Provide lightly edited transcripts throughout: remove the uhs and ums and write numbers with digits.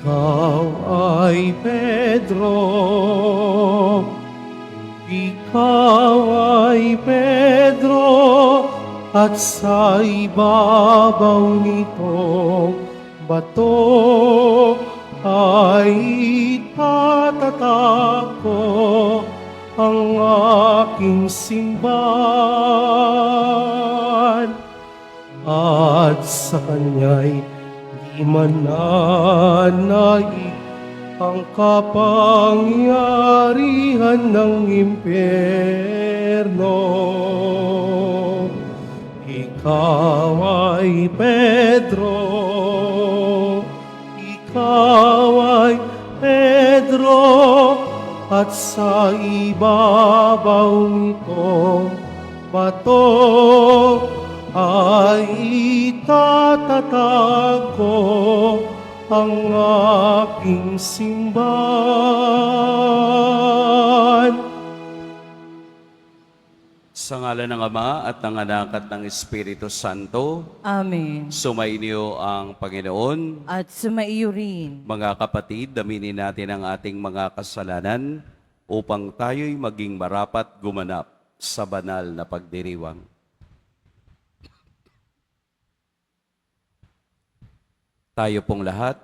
Ikaw ay Pedro, ikaw ay Pedro, at sa ibabaw nitong bato ay itatatago ang aking simbahan, at sa kanya'y di mananaig ang kapangyarihan ng impyerno. Ikaw ay Pedro, ikaw ay Pedro, at sa ibabaw nitong bato ay itatatago ang aking simbahan. Sa ngalan ng Ama at ng Anak at ng Espiritu Santo, Amen. sumainyo ang Panginoon. At sumaiyo rin. Mga kapatid, daminin natin ang ating mga kasalanan upang tayo'y maging marapat gumanap sa banal na pagdiriwang. Tayo pong lahat,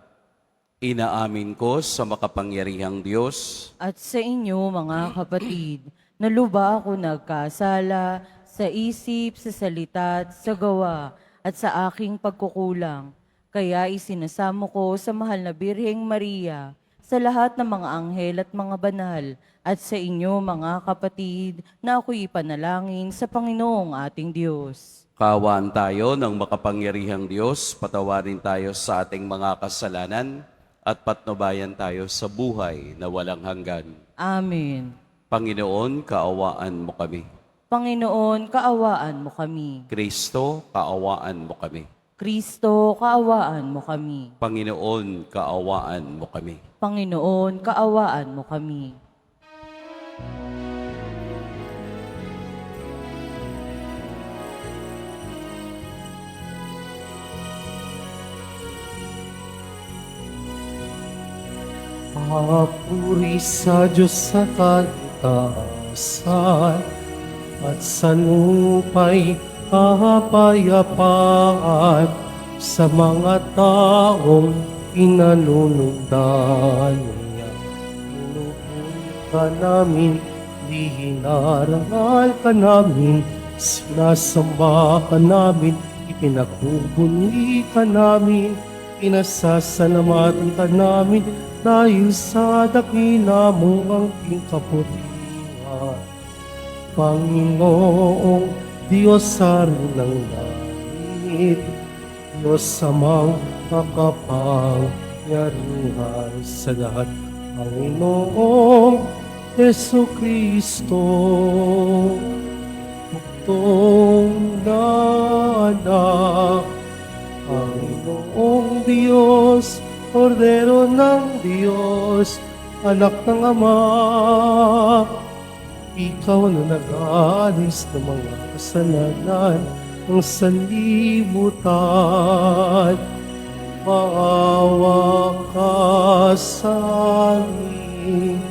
inaamin ko sa makapangyarihang Diyos At sa inyo, mga kapatid, na luba ako nagkasala sa isip, sa salita, at sa gawa, at sa aking pagkukulang. Kaya isinasamo ko sa mahal na Birheng Maria, sa lahat ng mga anghel at mga banal, at sa inyo, mga kapatid, na ako'y ipanalangin sa Panginoong ating Diyos. Kaawaan tayo ng makapangyarihang Diyos, patawarin tayo sa ating mga kasalanan at patnubayan tayo sa buhay na walang hanggan. Amen. Panginoon, kaawaan mo kami. Panginoon, kaawaan mo kami. Kristo, kaawaan mo kami. Kristo, kaawaan mo kami. Panginoon, kaawaan mo kami. Panginoon, kaawaan mo kami. Papuri sa Diyos sa kalikasan, at sa lupa'y kapayapaan sa mga taong pinanunugdan niya. Pinupuri ka namin, dihinarangal ka namin, sinasamba ka namin, ipinagbubunyi ka namin, pinasasalamatan ka namin, dahil sa dakila mo ang kaputihan. Panginoong Diyos sa ng langit, Diyos sa mga makapangyarihan sa lahat, Panginoong Yesu Kristo, buktong na anak, Panginoong Diyos, Kordero ng Diyos, anak ng Ama, ikaw na nag-aalis ng mga kasalanan ng sanlibutan. Maawa ka sa amin,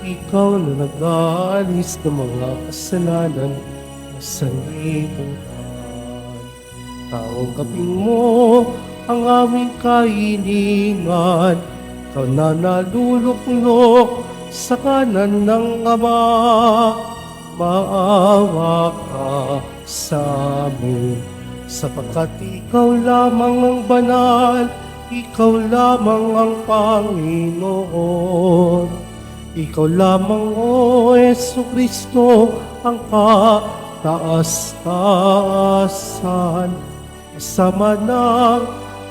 ikaw na nag-aalis ng mga kasalanan ng sanlibutan. Taong kaping mo ang aming kahilingan, ikaw na naluluklok sa kanan ng Ama. Maawa ka sa amin, sapagkat ikaw lamang ang banal, ikaw lamang ang Panginoon. Ikaw lamang, O Yesu Kristo, ang kataas-taasan, kasama ng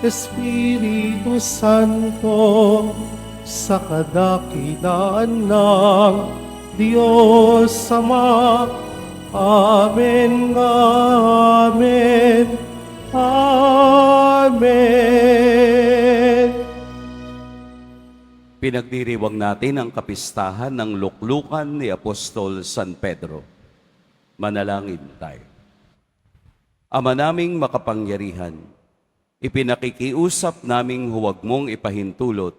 Espiritu Santo, sa kadakilaan ng Diyos Ama. Amen, amen, amen. Pinagdiriwang natin ang kapistahan ng luklukan ni Apostol San Pedro. Manalangin tayo. Ama naming makapangyarihan, Ipinakikiusap naming huwag mong ipahintulot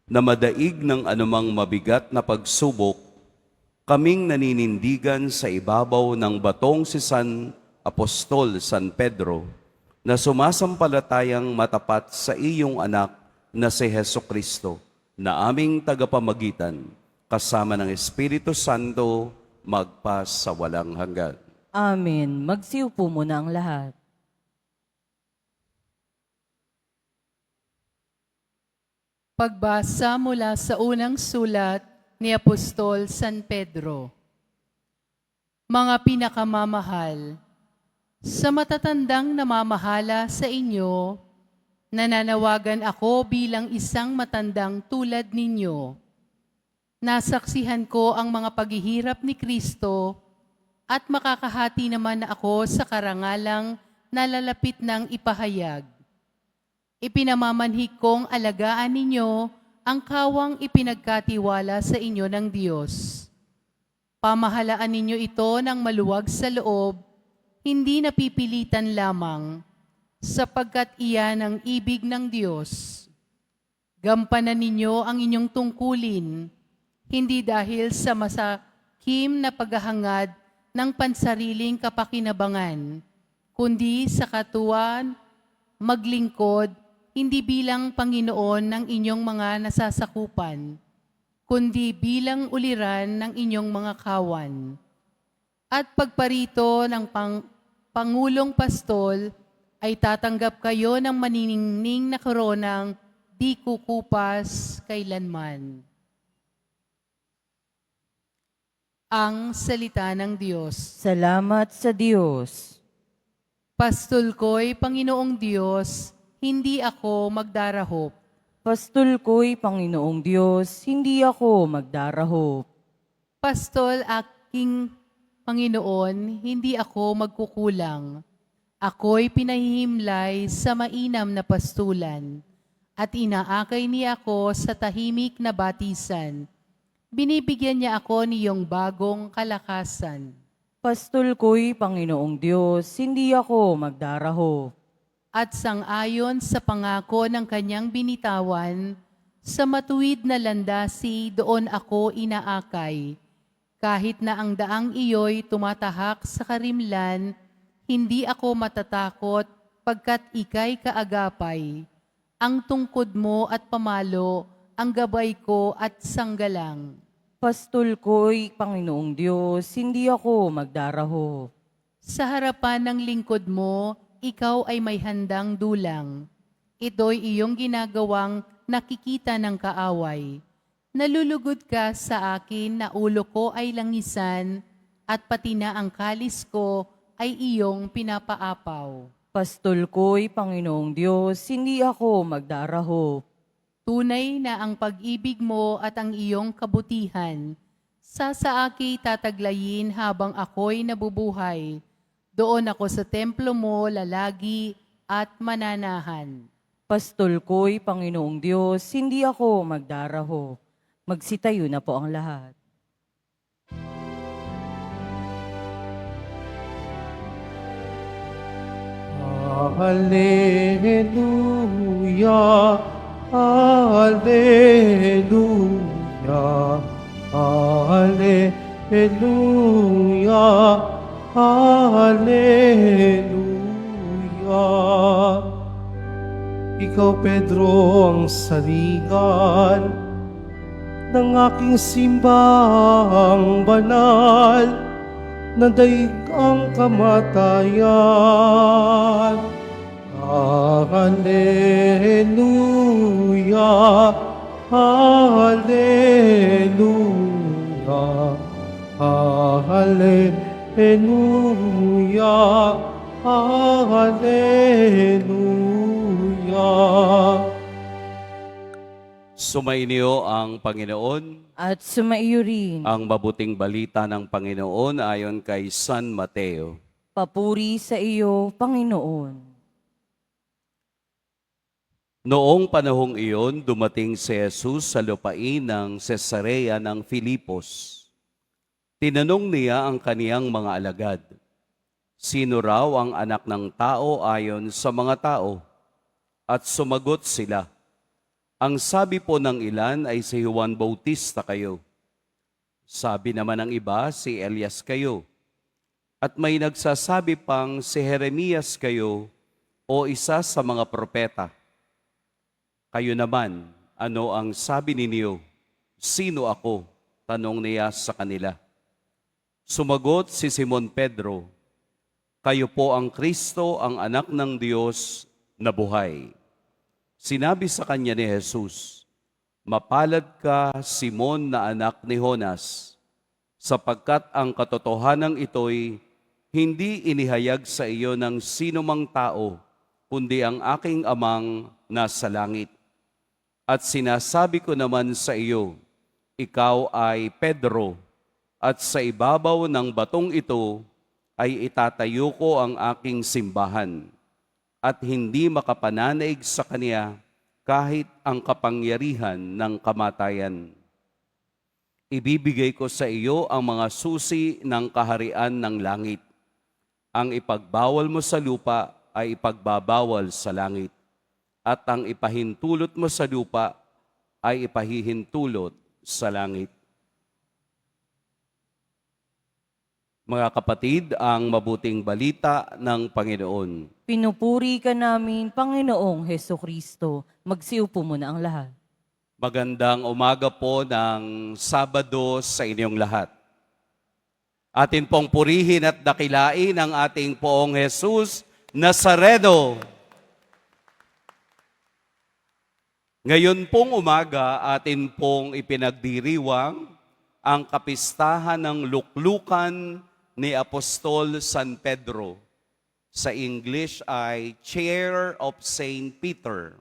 na madaig ng anumang mabigat na pagsubok, kaming naninindigan sa ibabaw ng batong si San Apostol San Pedro, na sumasampalatayang matapat sa iyong anak na si Hesukristo, na aming tagapamagitan, kasama ng Espiritu Santo, magpa sa walang hanggan. Amen. Magsiupo muna ang lahat. Pagbasa mula sa unang sulat ni Apostol San Pedro. Mga pinakamamahal, sa matatandang namamahala sa inyo, nananawagan ako bilang isang matandang tulad ninyo. Nasaksihan ko ang mga paghihirap ni Kristo at makakahati naman ako sa karangalang nalalapit ng ipahayag. Ipinamamanhik kong alagaan ninyo ang kawang ipinagkatiwala sa inyo ng Diyos. Pamahalaan ninyo ito ng maluwag sa loob, hindi napipilitan lamang, sapagkat iyan ang ibig ng Diyos. Gampanan ninyo ang inyong tungkulin, hindi dahil sa masakim na paghahangad ng pansariling kapakinabangan, kundi sa katuwaan, maglingkod, hindi bilang Panginoon ng inyong mga nasasakupan, kundi bilang uliran ng inyong mga kawan. At pagparito ng Pangulong Pastol, ay tatanggap kayo ng maniningning na koronang di kukupas kailanman. Ang salita ng Diyos. Salamat sa Diyos. Pastol ko'y Panginoong Diyos, hindi ako magdarahop. Pastol ko'y Panginoong Diyos, hindi ako magdarahop. Pastol aking Panginoon, hindi ako magkukulang. Ako'y pinahihimlay sa mainam na pastulan, at inaakay niya ako sa tahimik na batisan. Binibigyan niya ako niyong bagong kalakasan. Pastol ko'y Panginoong Diyos, hindi ako magdarahop. At sang-ayon sa pangako ng kanyang binitawan, sa matuwid na landasi doon ako inaakay. Kahit na ang daang iyo'y tumatahak sa karimlan, hindi ako matatakot pagkat ika'y kaagapay. Ang tungkod mo at pamalo, ang gabay ko at sanggalang. Pastol ko'y Panginoong Diyos, hindi ako magdarahop. Sa harapan ng lingkod mo, ikaw ay may handang dulang. Ito'y iyong ginagawang nakikita ng kaaway. Nalulugod ka sa akin na ulo ko ay langisan at pati na ang kalis ko ay iyong pinapaapaw. Pastol ko'y Panginoong Diyos, hindi ako magdarahop. Tunay na ang pag-ibig mo at ang iyong kabutihan, sa akin tataglayin habang ako'y nabubuhay. Doon ako sa templo mo lalagi at mananahan. Pastol ko'y Panginoong Diyos, hindi ako magdarahop. Magsitayo na po ang lahat. Hallelujah, Hallelujah, Hallelujah, Hallelujah. Ikaw, Pedro, ang saligan ng aking simbahang banal, na daig ang kamatayan. Hallelujah, Hallelujah, Hallelujah, Hallelujah. Sumainyo ang Panginoon. At sumaiyo rin, Ang mabuting balita ng Panginoon ayon kay San Mateo. papuri sa iyo, Panginoon. Noong panahong iyon, dumating si Jesus sa lupain ng Cesarea ng Filipos. Tinanong niya ang kaniyang mga alagad, sino raw ang anak ng tao ayon sa mga tao? At sumagot sila, ang sabi po ng ilan ay si Juan Bautista kayo. Sabi naman ng iba, si Elias kayo. At may nagsasabi pang si Jeremias kayo o isa sa mga propeta. Kayo naman, ano ang sabi ninyo? Sino ako? Tanong niya sa kanila. Sumagot si Simon Pedro, kayo po ang Kristo, ang anak ng Diyos na buhay. Sinabi sa kanya ni Jesus, mapalad ka, Simon na anak ni Jonas, sapagkat ang katotohanan ito'y hindi inihayag sa iyo ng sino mang tao, kundi ang aking amang nasa langit. At sinasabi ko naman sa iyo, ikaw ay Pedro, at sa ibabaw ng batong ito ay itatayo ko ang aking simbahan, at hindi makapananaig sa kanya kahit ang kapangyarihan ng kamatayan. Ibibigay ko sa iyo ang mga susi ng kaharian ng langit. Ang ipagbawal mo sa lupa ay ipagbabawal sa langit, at ang ipahintulot mo sa lupa ay ipahihintulot sa langit. Mga kapatid, ang mabuting balita ng Panginoon. Pinupuri ka namin, Panginoong Heso Kristo. Magsiupo mo na ang lahat. Magandang umaga po ng Sabado sa inyong lahat. Atin pong purihin at dakilain ang ating Poong Jesus Nazareno. Ngayon pong umaga, atin pong ipinagdiriwang ang kapistahan ng luklukan ni Apostol San Pedro. Sa English ay Chair of Saint Peter.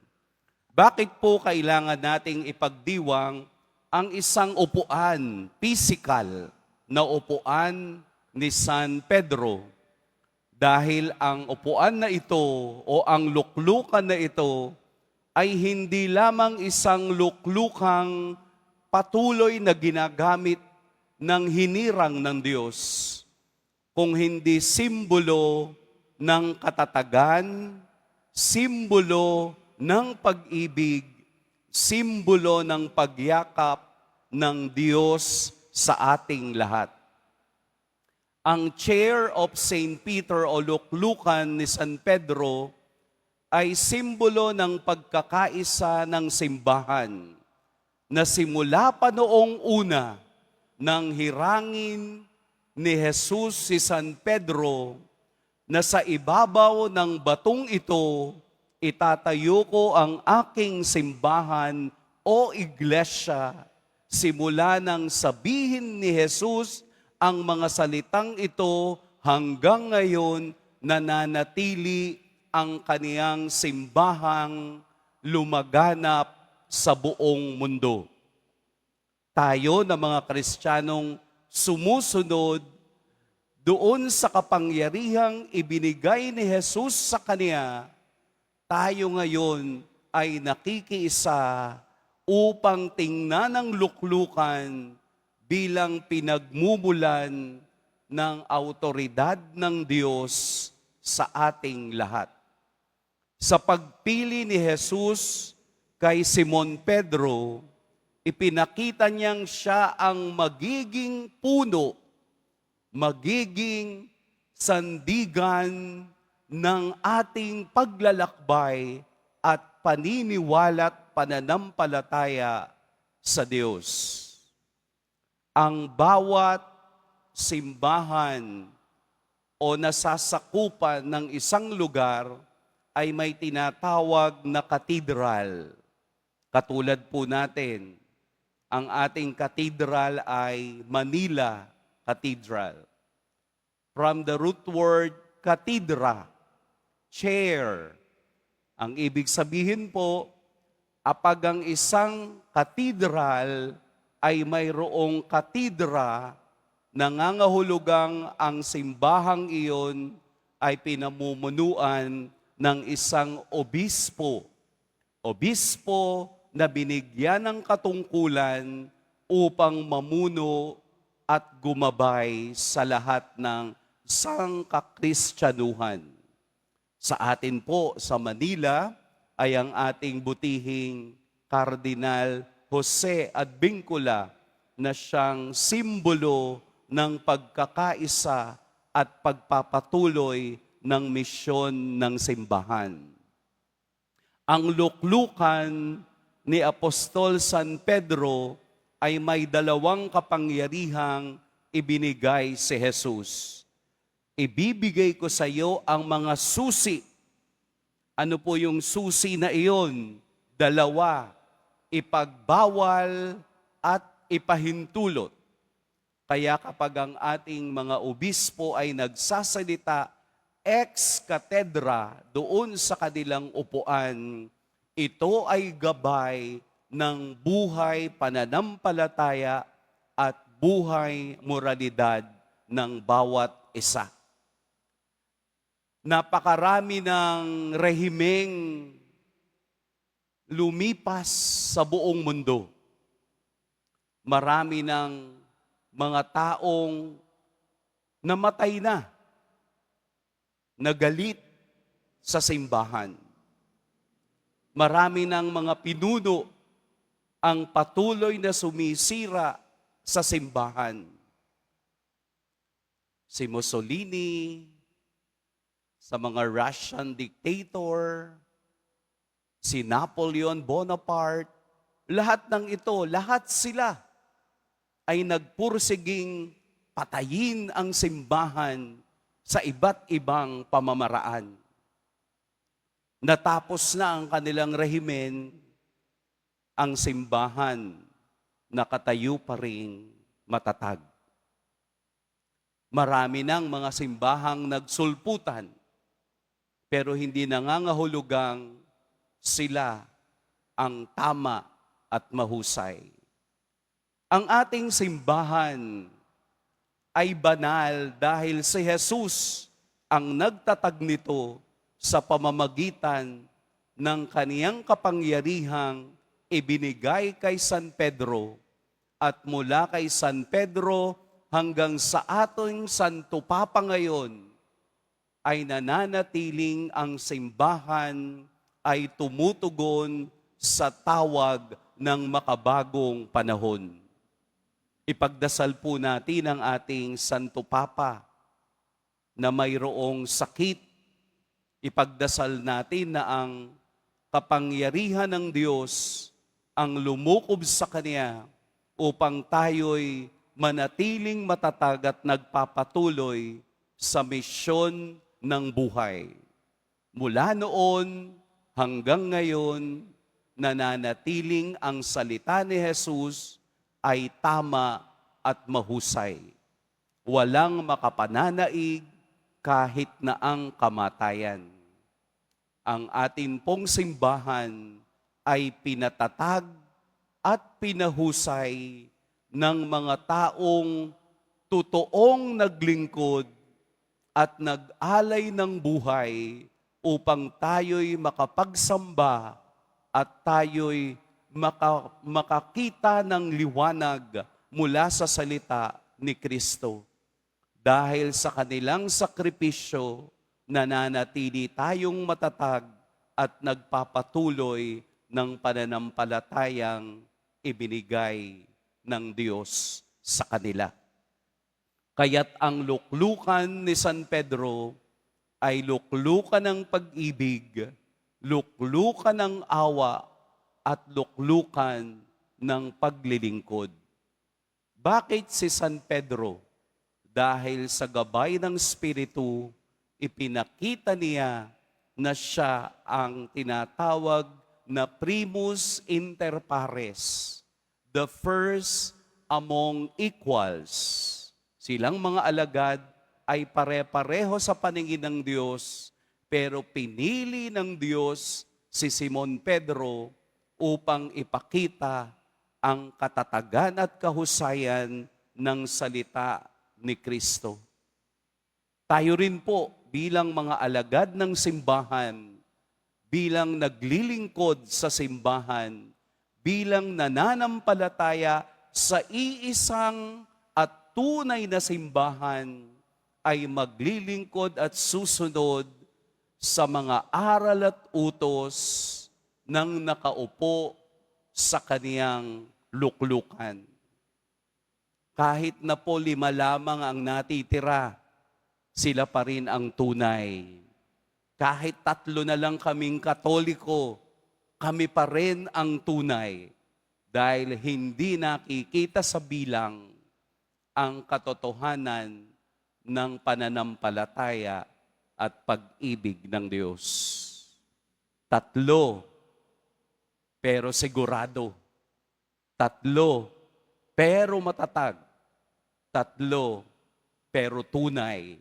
Bakit po kailangan nating ipagdiwang ang isang upuan, physical na upuan ni San Pedro? Dahil ang upuan na ito o ang luklukan na ito ay hindi lamang isang luklukang patuloy na ginagamit ng hinirang ng Diyos, kung hindi simbolo ng katatagan, simbolo ng pag-ibig, simbolo ng pagyakap ng Diyos sa ating lahat. Ang Chair of Saint Peter o luklukan ni San Pedro ay simbolo ng pagkakaisa ng simbahan na simula pa noong una nang hirangin ni Jesus si San Pedro na sa ibabaw ng batong ito, itatayo ko ang aking simbahan o iglesia. Simula nang sabihin ni Jesus ang mga salitang ito, hanggang ngayon nananatili ang kaniyang simbahang lumaganap sa buong mundo. Tayo na mga Kristiyanong sumusunod doon sa kapangyarihang ibinigay ni Jesus sa kaniya, tayo ngayon ay nakikiisa upang tingnan ang luklukan bilang pinagmumulan ng autoridad ng Diyos sa ating lahat. Sa pagpili ni Jesus kay Simon Pedro, ipinakita niyang siya ang magiging puno, magiging sandigan ng ating paglalakbay at paniniwala't pananampalataya sa Diyos. Ang bawat simbahan o nasasakupan ng isang lugar ay may tinatawag na katedral. Katulad po natin, ang ating katedral ay Manila Cathedral. From the root word katedra, chair. Ang ibig sabihin po, apag ang isang katedral ay mayroong katedra, nangangahulugang ang simbahang iyon ay pinamumunuan ng isang obispo. Obispo na binigyan ng katungkulan upang mamuno at gumabay sa lahat ng sangkakristyanuhan. Sa atin po sa Manila, ay ang ating butihing Kardinal Jose Advincula na siyang simbolo ng pagkakaisa at pagpapatuloy ng misyon ng simbahan. Ang luklukan ni Apostol San Pedro ay may dalawang kapangyarihang ibinigay si Jesus. Ibibigay ko sa iyo ang mga susi. Ano po yung susi na iyon? Dalawa, ipagbawal at ipahintulot. Kaya kapag ang ating mga obispo ay nagsasalita ex cathedra doon sa kanilang upuan, ito ay gabay ng buhay pananampalataya at buhay moralidad ng bawat isa. Napakarami ng rehimeng lumipas sa buong mundo. Marami ng mga taong namatay na, nagalit sa simbahan. Marami ng mga pinuno ang patuloy na sumisira sa simbahan. Si Mussolini, sa mga Russian dictator, si Napoleon Bonaparte, lahat ng ito, lahat sila ay nagpursiging patayin ang simbahan sa iba't ibang pamamaraan. Natapos na ang kanilang rehimen, ang simbahan nakatayo pa ring matatag. Marami ng mga simbahang nagsulputan, pero hindi nangangahulugang sila ang tama at mahusay. Ang ating simbahan ay banal dahil si Jesus ang nagtatag nito sa pamamagitan ng kaniyang kapangyarihang ibinigay kay San Pedro at mula kay San Pedro hanggang sa ating Santo Papa ngayon ay nananatiling ang simbahan ay tumutugon sa tawag ng makabagong panahon. Ipagdasal po natin ang ating Santo Papa na mayroong sakit. Ipagdasal natin na ang kapangyarihan ng Diyos ang lumukob sa Kanya upang tayo'y manatiling matatag at nagpapatuloy sa misyon ng buhay. Mula noon hanggang ngayon, nananatiling ang salita ni Jesus ay tama at mahusay. Walang makapananaig kahit na ang kamatayan. Ang atin pong simbahan ay pinatatag at pinahusay ng mga taong totoong naglingkod at nag-alay ng buhay upang tayo'y makapagsamba at tayo'y makakita ng liwanag mula sa salita ni Kristo. Dahil sa kanilang sakripisyo, nananatili tayong matatag at nagpapatuloy ng pananampalatayang ibinigay ng Diyos sa kanila. Kaya't ang luklukan ni San Pedro ay luklukan ng pag-ibig, luklukan ng awa, at luklukan ng paglilingkod. Bakit si San Pedro? Dahil sa gabay ng Espiritu, ipinakita niya na siya ang tinatawag na primus inter pares, the first among equals. Silang mga alagad ay pare-pareho sa paningin ng Diyos, pero pinili ng Diyos si Simon Pedro upang ipakita ang katatagan at kahusayan ng salita ni Kristo. Tayo rin po bilang mga alagad ng simbahan, bilang naglilingkod sa simbahan, bilang nananampalataya sa iisang at tunay na simbahan, ay maglilingkod at susunod sa mga aral at utos nang nakaupo sa kaniyang luklukan. Kahit na po 5 lamang ang natitira, sila pa rin ang tunay. Kahit 3 na lang kaming Katoliko, kami pa rin ang tunay. Dahil hindi nakikita sa bilang ang katotohanan ng pananampalataya at pag-ibig ng Diyos. 3, pero sigurado. 3, pero matatag. 3, pero tunay.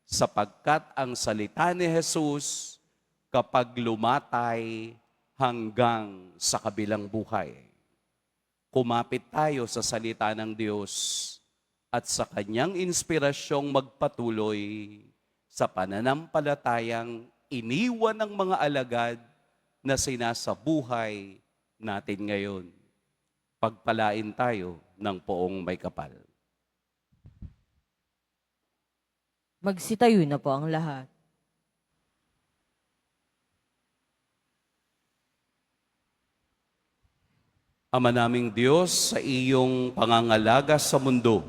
Sapagkat ang salita ni Jesus kapag lumatay hanggang sa kabilang buhay. Kumapit tayo sa salita ng Diyos at sa kanyang inspirasyong magpatuloy sa pananampalatayang iniwan ng mga alagad na sinasabuhay natin ngayon. Pagpalain tayo ng poong may kapal. Magsitayo na po ang lahat. Ama naming Diyos, sa iyong pangangalaga sa mundo,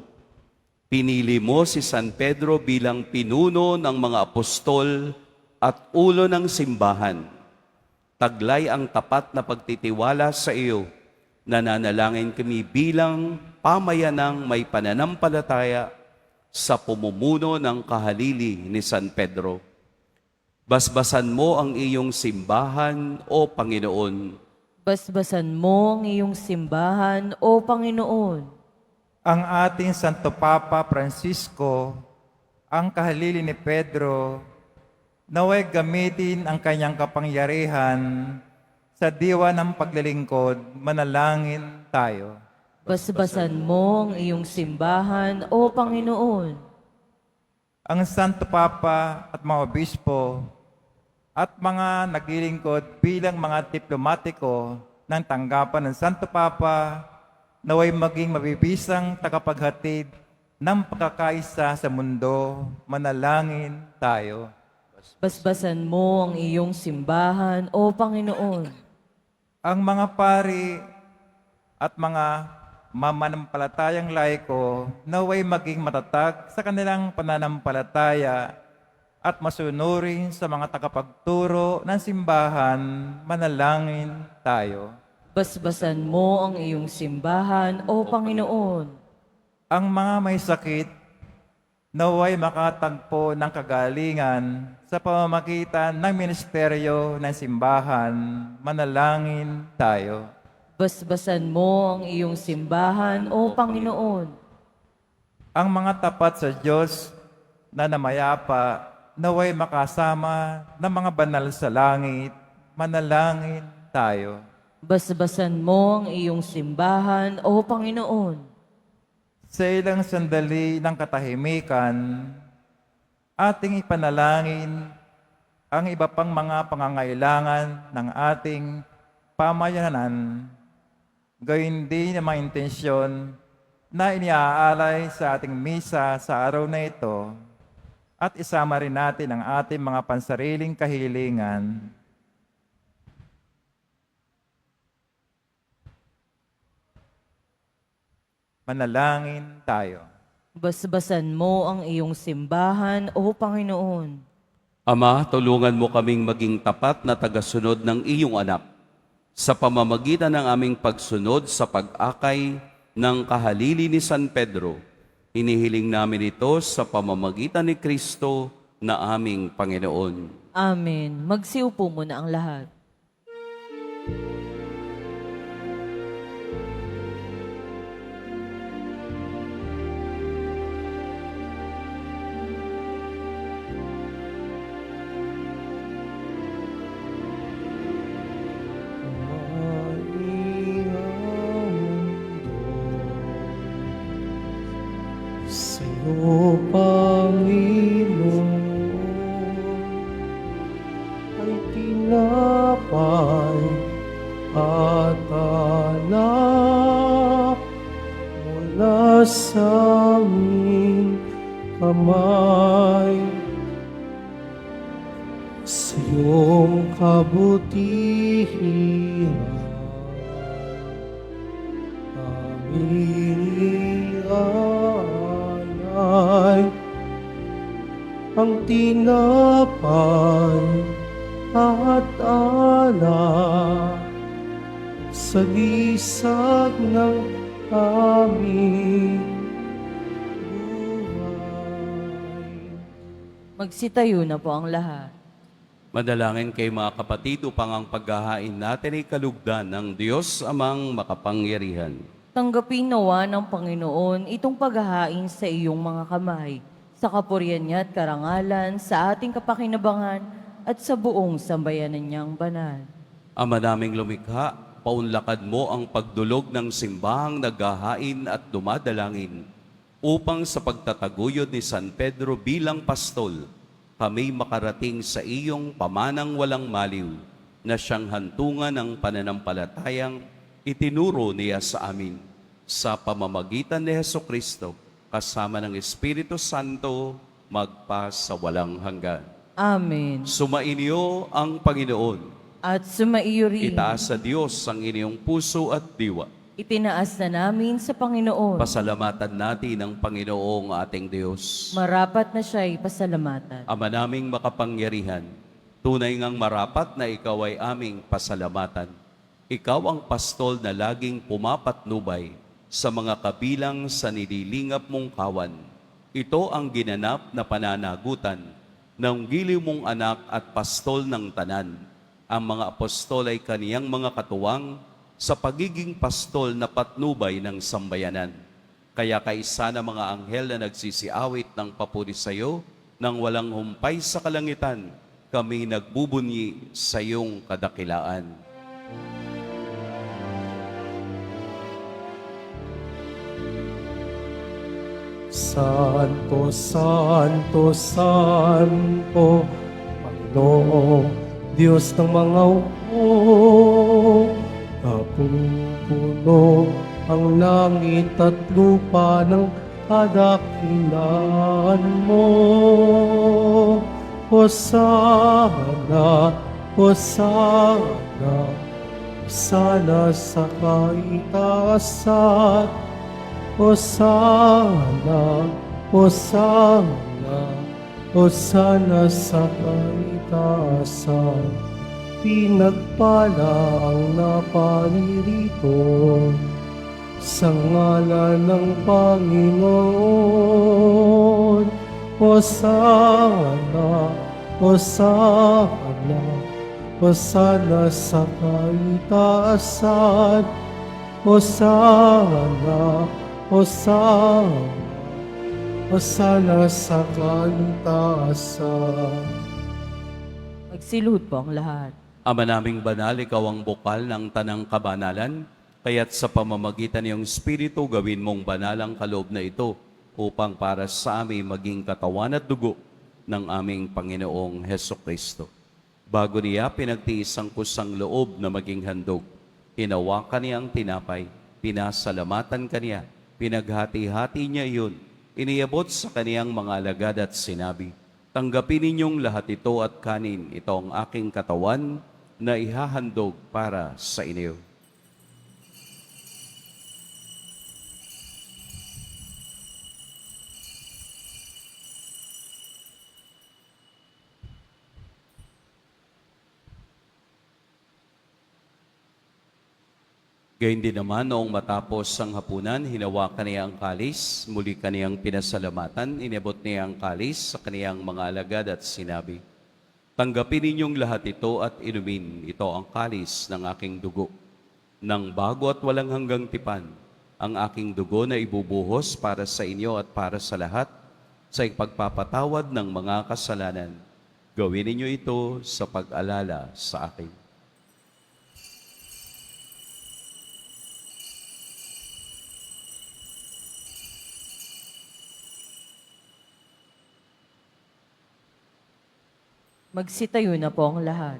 pinili mo si San Pedro bilang pinuno ng mga apostol at ulo ng simbahan. Taglay ang tapat na pagtitiwala sa iyo. Nananalangin kami bilang pamayanang may pananampalataya sa pumumuno ng kahalili ni San Pedro. Basbasan mo ang iyong simbahan, O Panginoon. Basbasan mo ang iyong simbahan, O Panginoon. Ang ating Santo Papa Francisco, ang kahalili ni Pedro, naway gamitin ang kanyang kapangyarihan sa diwa ng paglilingkod. Manalangin tayo. Basbasan mo ang iyong simbahan, O Panginoon. Ang Santo Papa at mga obispo at mga naglilingkod bilang mga diplomatiko ng tanggapan ng Santo Papa, naway maging mabibisang tagapaghatid ng pagkakaisa sa mundo. Manalangin tayo. Basbasan mo ang iyong simbahan, O Panginoon. Ang mga pari at mga mamanampalatayang laiko naway maging matatag sa kanilang pananampalataya at masunurin sa mga tagapagturo ng simbahan. Manalangin tayo. Basbasan mo ang iyong simbahan, O Panginoon. Ang mga may sakit naway makatagpo ng kagalingan sa pamamagitan ng ministeryo ng simbahan. Manalangin tayo. Basbasan mo ang iyong simbahan, O Panginoon. Ang mga tapat sa Diyos na namayapa naway makasama ng mga banal sa langit. Manalangin tayo. Basbasan mo ang iyong simbahan, O Panginoon. Sa ilang sandali ng katahimikan, ating ipanalangin ang iba pang mga pangangailangan ng ating pamayanan. Gayun din ang mga intensyon na iniaalay sa ating misa sa araw na ito, at isama rin natin ang ating mga pansariling kahilingan. Manalangin tayo. Basbasan mo ang iyong simbahan, O Panginoon. Ama, tulungan mo kaming maging tapat na tagasunod ng iyong anak sa pamamagitan ng aming pagsunod sa pag-akay ng kahalili ni San Pedro. Inihiling namin ito sa pamamagitan ni Kristo na aming Panginoon. Amen. Magsiupo muna ang lahat. Sa'yo, Panginoon, ay tinapay iyong kabutihan. Aming alay ang tinapay at alak sa gisag ng aming buhay. Magsitayo na po ang lahat. Madalangin kay mga kapatid upang ang paghahain natin ay kalugdan ng Diyos amang makapangyarihan. Tanggapin nawa ng Panginoon itong paghahain sa iyong mga kamay, sa kapurihan niya at karangalan, sa ating kapakinabangan at sa buong sambayanan niyang banal. Ama naming lumikha, paunlakad mo ang pagdulog ng simbahang naghahain at dumadalangin upang sa pagtataguyod ni San Pedro bilang pastol, kami makarating sa iyong pamanang walang maliw na siyang hantungan ng pananampalatayang itinuro niya sa amin sa pamamagitan ni Hesukristo kasama ng Espiritu Santo magpa sa walang hanggan. Amen. Sumainyo ang Panginoon. At sumaiyo rin. Itaas sa Diyos ang inyong puso at diwa. Itinaas na namin sa Panginoon. Pasalamatan natin ang Panginoong ating Diyos. Marapat na siya'y pasalamatan. Ama naming makapangyarihan, tunay ngang marapat na ikaw ay aming pasalamatan. Ikaw ang pastol na laging pumapatnubay sa mga kabilang sa nililingap mong kawan. Ito ang ginanap na pananagutan ng giliw mong anak at pastol ng tanan. Ang mga apostol ay kaniyang mga katuwang sa pagiging pastol na patnubay ng sambayanan. Kaya kaisa na mga anghel na nagsisiawit ng papuri sa iyo, nang walang humpay sa kalangitan, kami nagbubunyi sa iyong kadakilaan. Santo, Santo, Santo, Panginoong Diyos ng mga hukbo, napupuno ang langit at lupa ng kadakilaan mo. Hosana, Hosana, Hosana sa kaitaasan. Hosana, Hosana, Hosana sa kaitaasan. Pinagpala ang naparirito sa ngalan ng Panginoon. Hosana, Hosana, Hosana sa kaitaasan. Hosana, Hosana, Hosana sa kaitaasan. Magsilhod po ang lahat. Ama naming banal, ikaw ang bukal ng tanang kabanalan, kaya't sa pamamagitan ng Espiritu gawin mong banal ang kaloob na ito upang para sa amin maging katawan at dugo ng aming Panginoong Hesukristo. Bago niya pinagtiis ang kusang loob na maging handog, hinawakan niya ang tinapay, pinasalamatan kaniya, pinaghati-hati niya iyon, iniabot sa kaniyang mga alagad at sinabi, tanggapin ninyong lahat ito at kanin, ito ang aking katawan na ihahandog para sa inyo. Gayun din naman, noong matapos ang hapunan, hinawakan niya ang kalis, muli kaniyang pinasalamatan, inabot niya ang kalis sa kaniyang mga alagad at sinabi, tanggapin ninyong lahat ito at inumin, ito ang kalis ng aking dugo. Nang bago at walang hanggang tipan, ang aking dugo na ibubuhos para sa inyo at para sa lahat, sa ipagpapatawad ng mga kasalanan. Gawin ninyo ito sa pag-alala sa akin. Magsitayo na po ang lahat.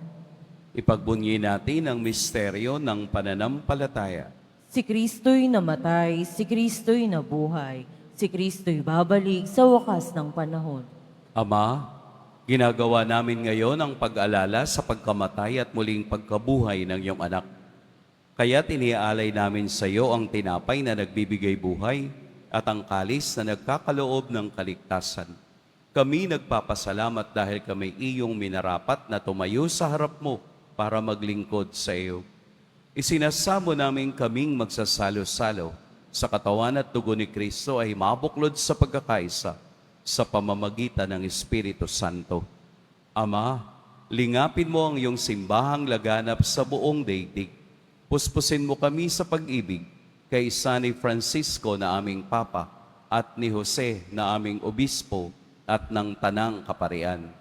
Ipagbunyi natin ang misteryo ng pananampalataya. Si Kristo'y namatay, si Kristo'y nabuhay, si Kristo'y babalik sa wakas ng panahon. Ama, Ginagawa namin ngayon ang pag-alala sa pagkamatay at muling pagkabuhay ng iyong anak. Kaya tiniaalay namin sa iyo ang tinapay na nagbibigay buhay at ang kalis na nagkakaloob ng kaligtasan. Kami nagpapasalamat dahil kami iyong minarapat na tumayo sa harap mo para maglingkod sa iyo. Isinasamo namin kaming magsasalo-salo sa katawan at dugo ni Kristo ay mabuklod sa pagkakaisa sa pamamagitan ng Espiritu Santo. Ama, lingapin mo ang iyong simbahang laganap sa buong daigdig. Puspusin mo kami sa pag-ibig kay San Francisco na aming Papa at ni Jose na aming Obispo at ng Tanang Kaparian.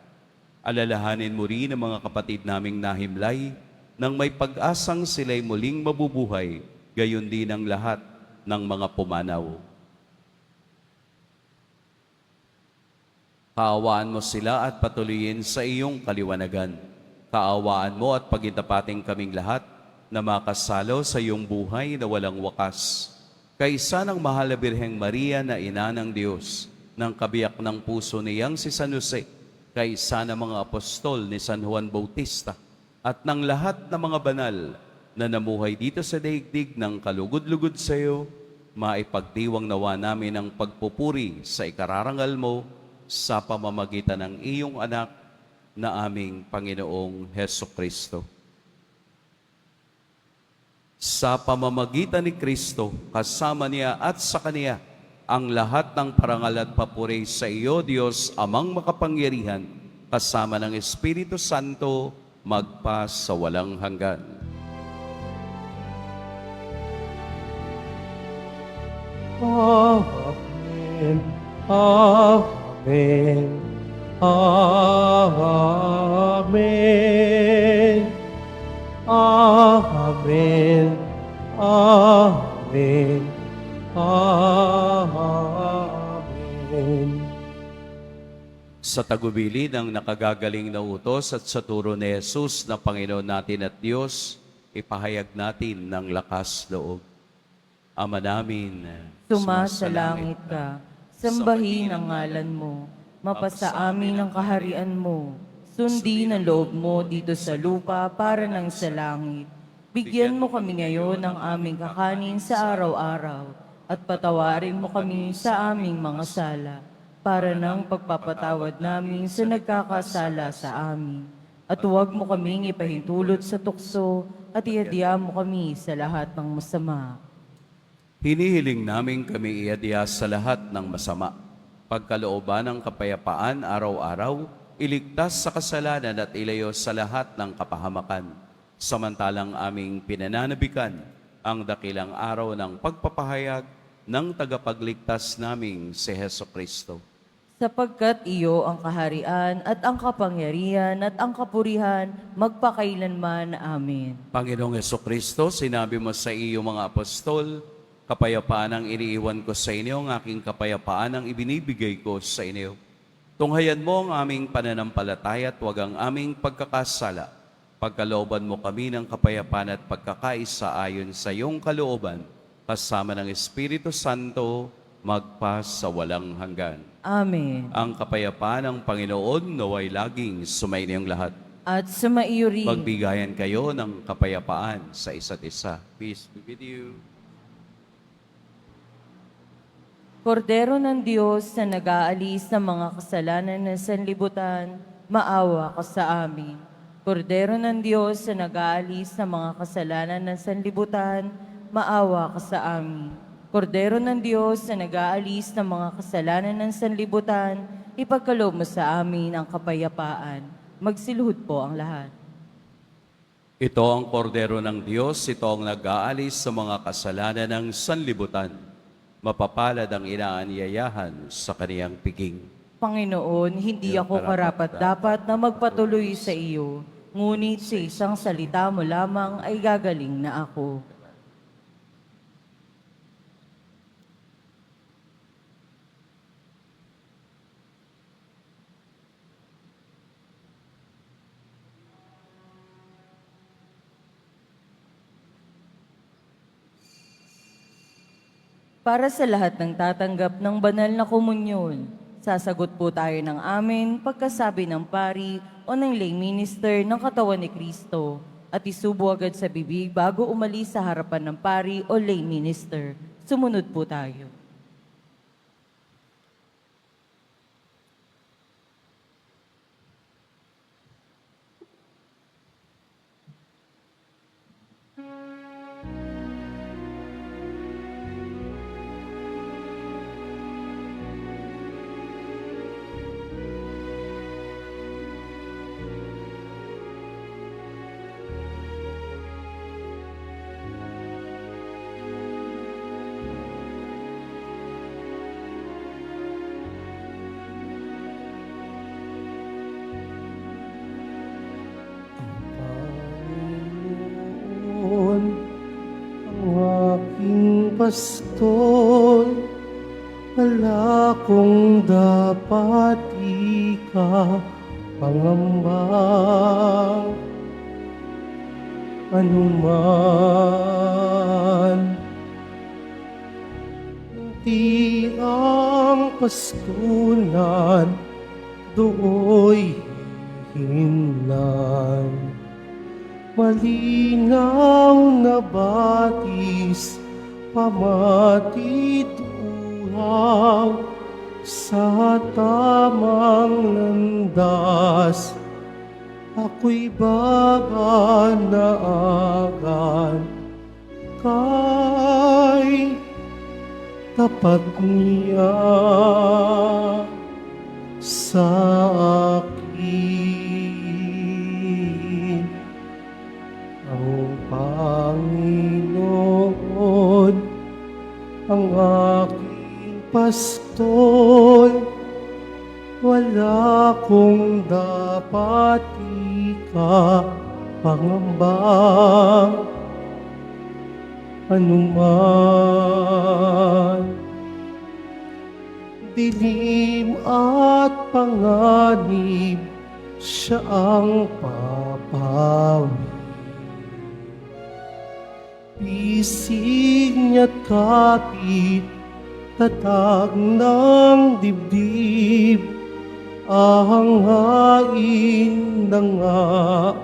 Alalahanin mo rin ang mga kapatid naming nahimlay nang may pag-asang sila'y muling mabubuhay, gayon din ang lahat ng mga pumanaw. Kaawaan mo sila at patuloyin sa iyong kaliwanagan. Kaawaan mo at pagintapating kaming lahat na makasalo sa iyong buhay na walang wakas. Kaisa ng mahal na Birheng Maria na ina ng Diyos, ng kabiyak ng puso niyang si San Jose, kaisa ng mga apostol ni San Juan Bautista, at ng lahat ng mga banal na namuhay dito sa daigdig ng kalugod-lugod sa iyo, maipagdiwang nawa namin ang pagpupuri sa ikararangal mo sa pamamagitan ng iyong anak na aming Panginoong Heso Kristo. Sa pamamagitan ni Kristo, kasama niya at sa Kaniya, ang lahat ng parangal at papuri sa iyo, Diyos, Amang makapangyarihan, kasama ng Espiritu Santo, magpa sa walang hanggan. Amen. Amen. Amen. Amen. Amen. Amen. Sa tagubili ng nakagagaling na utos at sa turo ni Jesus na Panginoon natin at Diyos, ipahayag natin ng lakas loob. Ama namin, Sumasalangit ka, sambahin ang ngalan mo, mapasa amin ang kaharian mo, sundin ang loob mo dito sa lupa para ng sa langit. Bigyan mo kami ngayon ng aming kakanin sa araw-araw, at patawarin mo kami sa aming mga sala, para ng pagpapatawad namin sa nagkakasala sa amin. At huwag mo kaming ipahintulot sa tukso, at iadya mo kami sa lahat ng masama. hinihiling namin kami iadya sa lahat ng masama. Pagkalooban ng kapayapaan araw-araw, iligtas sa kasalanan at ilayo sa lahat ng kapahamakan. Samantalang aming pinananabikan ang dakilang araw ng pagpapahayag ng tagapagligtas naming si Heso Kristo. Sapagkat iyo ang kaharian at ang kapangyarihan at ang kapurihan magpakailanman. Amen. Panginoong Heso Kristo, sinabi mo sa iyong mga apostol, kapayapaan ang iniiwan ko sa inyo, ang aking kapayapaan ang ibinibigay ko sa inyo. Tunghayan mo ang aming pananampalataya at huwag ang aming pagkakasala. Pagkalooban mo kami ng kapayapaan at pagkakaisa ayon sa iyong kalooban, kasama ng Espiritu Santo, magpa sa walang hanggan. Amen. Ang kapayapaan ng Panginoon naway laging sumainiyong lahat. At sumaiyo rin. Magbigayan kayo ng kapayapaan sa isa't isa. Peace be with you. Kordero ng Diyos na nag-aalis ng mga kasalanan ng sanlibutan, maawa ka sa amin. Kordero ng Diyos na nag-aalis ng mga kasalanan ng sanlibutan, maawa ka sa amin. Kordero ng Diyos na nag-aalis ng mga kasalanan ng sanlibutan, ipagkaloob mo sa amin ang kapayapaan. Magsiluhod po ang lahat. Ito ang kordero ng Diyos, ito ang nag-aalis sa mga kasalanan ng sanlibutan. Mapapalad ang inaanyayahan sa kaniyang piging. Panginoon, hindi ako karapat-dapat na magpatuloy sa iyo, ngunit sa isang salita mo lamang ay gagaling na ako. Para sa lahat ng tatanggap ng banal na komunyon, Sasagot po tayo ng amin pagkasabi ng pari o ng lay minister ng katawan ni Kristo at isubo agad sa bibig bago umalis sa harapan ng pari o lay minister. Sumunod po tayo. Panginoon, ang aking pastol, wala kong dapat ikapangamba. Anuman, di ang pastulan, do'y hinlan. Malinaw na batis, pamatid uhaw sa tamang landas. Ako'y babanaagan kay tapat niya sa akin. Ang Panginoon, ang aking pastol, wala kong dapat ikapangamba. Anuman, dilim at panganib, siya ang papawi. Pisig niya't kapit, tatag ng dibdib, ahanghain na nga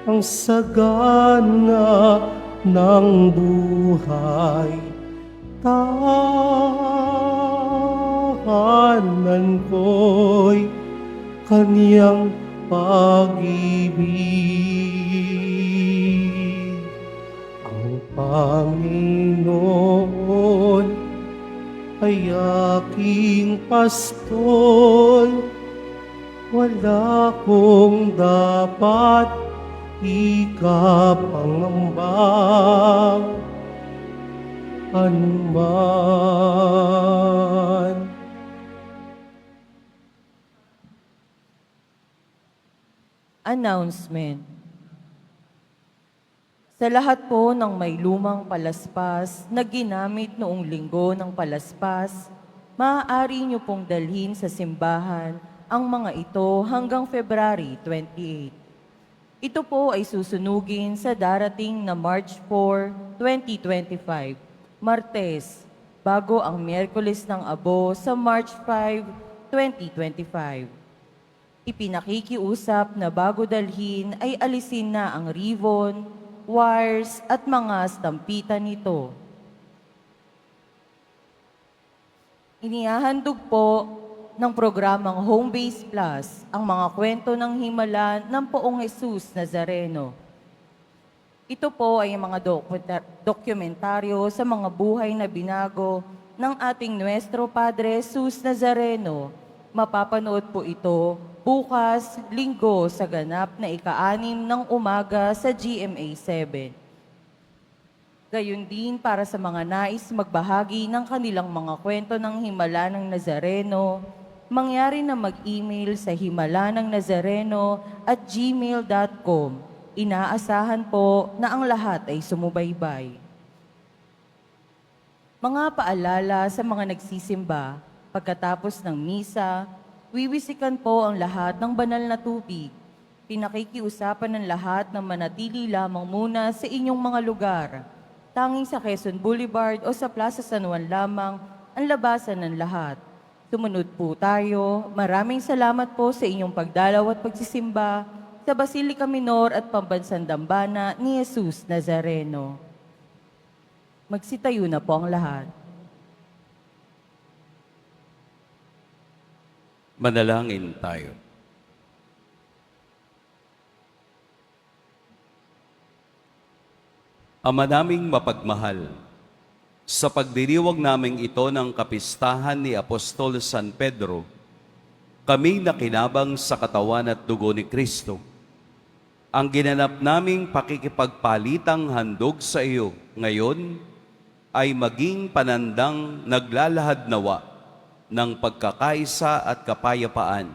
ang sagana ng buhay. Tahanan ko'y kaniyang pag-ibig. Ang Panginoon ay aking pastol, wala kong dapat ikapangamba. Anuman. Announcement. Sa lahat po ng may lumang palaspas na ginamit noong linggo ng palaspas, maaari niyo pong dalhin sa simbahan ang mga ito hanggang February 28. Ito po ay susunugin sa darating na March 4, 2025, Martes, bago ang Miyerkules ng Abo sa March 5, 2025. Ipinakikiusap na bago dalhin ay alisin na ang ribbon, wires at mga stampitan nito. Inihahandog po ng programang Home Base Plus ang mga kwento ng himala ng Poong Jesus Nazareno. Ito po ay mga dokumentaryo sa mga buhay na binago ng ating Nuestro Padre Jesus Nazareno. Mapapanood po ito bukas, linggo, sa ganap na ika-6 ng umaga sa GMA 7. Gayun din para sa mga nais magbahagi ng kanilang mga kwento ng himala ng Nazareno, mangyari na mag-email sa himalanangnazareno@gmail.com. Inaasahan po na ang lahat ay sumubaybay. Mga paalala sa mga nagsisimba, pagkatapos ng misa, wiwisikan po ang lahat ng banal na tubig. Pinakikiusapan ng lahat na manatili lamang muna sa inyong mga lugar. Tanging sa Quezon Boulevard o sa Plaza San Juan lamang ang labasan ng lahat. Sumunod po tayo. Maraming salamat po sa inyong pagdalaw at pagsisimba sa Basilica Minor at Pambansang Dambana ni Jesus Nazareno. Magsitayo na po ang lahat. Manalangin tayo. Ama naming mapagmahal, sa pagdiriwang naming ito ng kapistahan ni Apostol San Pedro, kami nakinabang sa katawan at dugo ni Kristo. Ang ginanap naming pakikipagpalitang handog sa iyo ngayon ay maging panandang naglalahad nawa ng pagkakaisa at kapayapaan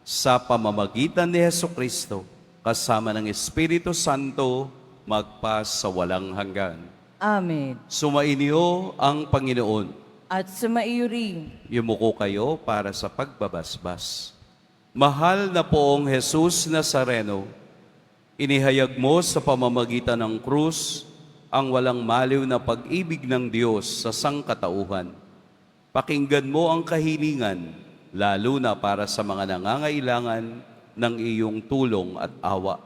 sa pamamagitan ni Hesukristo kasama ng Espiritu Santo magpa sa walang hanggan. Amen. Sumainyo ang Panginoon. At sumaiyo rin. Yumuko kayo para sa pagbabasbas. Mahal na poong Jesus Nazareno, inihayag mo sa pamamagitan ng krus ang walang maliw na pag-ibig ng Diyos sa sangkatauhan. Pakinggan mo ang kahilingan, lalo na para sa mga nangangailangan ng iyong tulong at awa.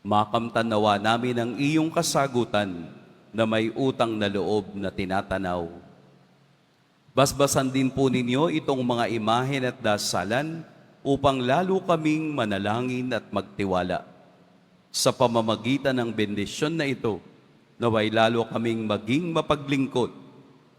Makamtan nawa namin ang iyong kasagutan na may utang na loob na tinatanaw. Basbasan din po ninyo itong mga imahen at dasalan upang lalo kaming manalangin at magtiwala. Sa pamamagitan ng bendisyon na ito, naway lalo kaming maging mapaglingkod,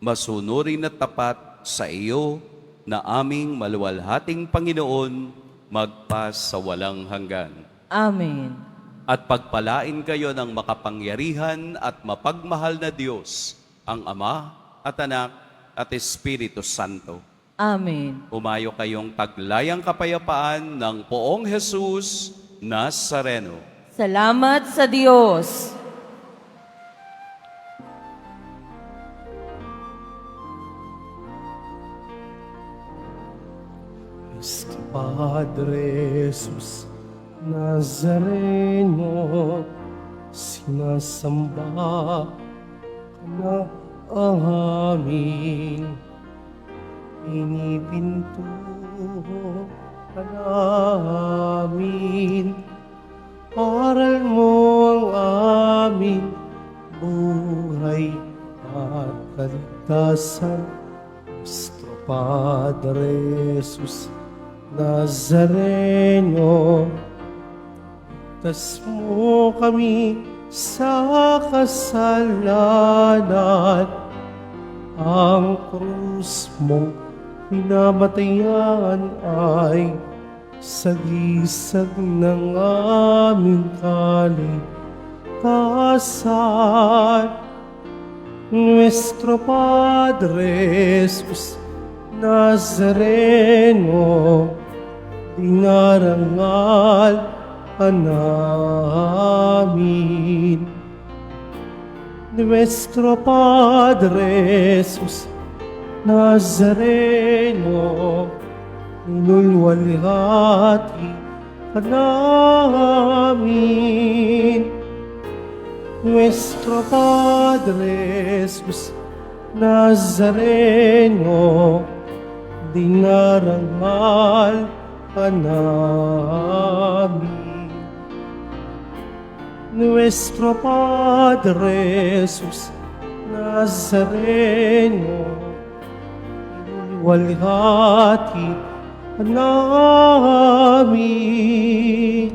masunurin at tapat sa iyo na aming maluwalhating Panginoon magpa sa walang hanggan. Amen. At pagpalain kayo ng makapangyarihan at mapagmahal na Diyos, ang Ama at Anak at Espiritu Santo. Amen. Umayo kayong taglayang kapayapaan ng poong Jesus Nazareno. Salamat sa Diyos. Nuestro Padre Jesus Nazareno, sinasamba ka na amin. Pinipinto ka namin. Aral mo ang aming buhay at kaligtasan. Nuestro Padre Jesus Nazareno, ligtas mo kami sa kasalanan. Ang krus mong pinamatayan ay sagisag ng aming kaligtasan. Nuestro Padre Jesus Nazareno, dinarangal ka namin. Nuestro Padre Jesus Nazareno, inulwalhati ka namin. Nuestro Padre Jesus Nazareno, dinarangal ka namin. Nuestro Padre Jesus Nazareno, inulwalhati ka namin.